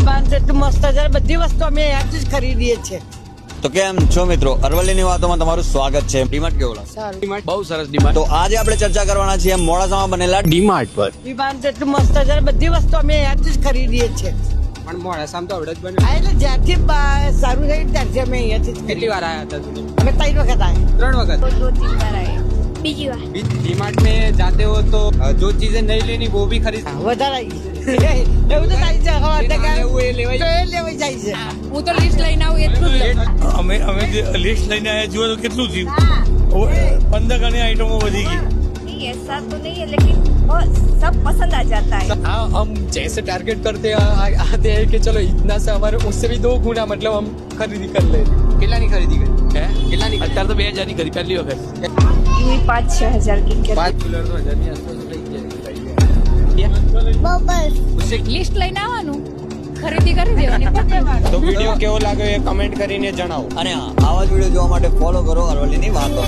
મસ્ત છે, બધી વસ્તુ અમે અહીંયાથી જ ખરીદીએ છીએ. તો કેમ છો મિત્રો, અરવલ્લીની વાતોમાં તમારું સ્વાગત છે. ડીમાર્ટ કેવું લાગે? ડીમાર્ટ બહુ સરસ. ડીમાર્ટ તો આજે આપણે ચર્ચા કરવાના છીએ મોડાસામાં બનેલા ડીમાર્ટ પર. ડિમાન્ડ એટલું મસ્ત છે, બધી વસ્તુ અમે અહીંયાથી જ ખરીદીએ છીએ. પણ મોડાસામાં તો આવડે જ બન્યું. આ એટલે જ્યારથી સારું થયું ત્યારથી અમે અહીંયાથી જ કેટલી વાર આવ્યા હતા તમે? અમે 3 વખત આવ્યા. 3 વખત. दो तीन बार आए बीजी बार ડીમાर्ट में जाते हो तो जो चीजें नहीं लेनी वो भी खरीद. વધારે આવી એવું તો થાય છે. હવે જે ના લેવું એ લેવાય. તો એ લેવાઈ જાય છે. હું તો લિસ્ટ લઈને આવું એટલું જ અમે જે લિસ્ટ લઈને આવ્યા જુઓ તો કેટલું થયું. 15 ઘણી આઈટમો વધી ગઈ. नहीं ऐसा तो नहीं है लेकिन बहुत सब पसंद आ जाता है. हाँ, हम जैसे टारगेट करते आते हैं कि चलो इतना से हमारे उससे भी 2 गुना मतलब हम खरीदी कर ले. કેટલાની ખરીદી કરી? है કેટલાની ખરીદી? અત્યારે તો 2000 ની કરી પહેલી વખત. ये 5-6 हजार की कर 5 કુલર તો 1000 ની આસપાસ લઈ ગયા. उससे लिस्ट લઈને આવવાનું ખરીદી કરી દેવાની. तो वीडियो केવો લાગ્યો એ કમેન્ટ કરીને જણાવો. અને હા, આવા જ વિડીયો જોવા માટે ફોલો કરો અરવલ્લીની વાતો.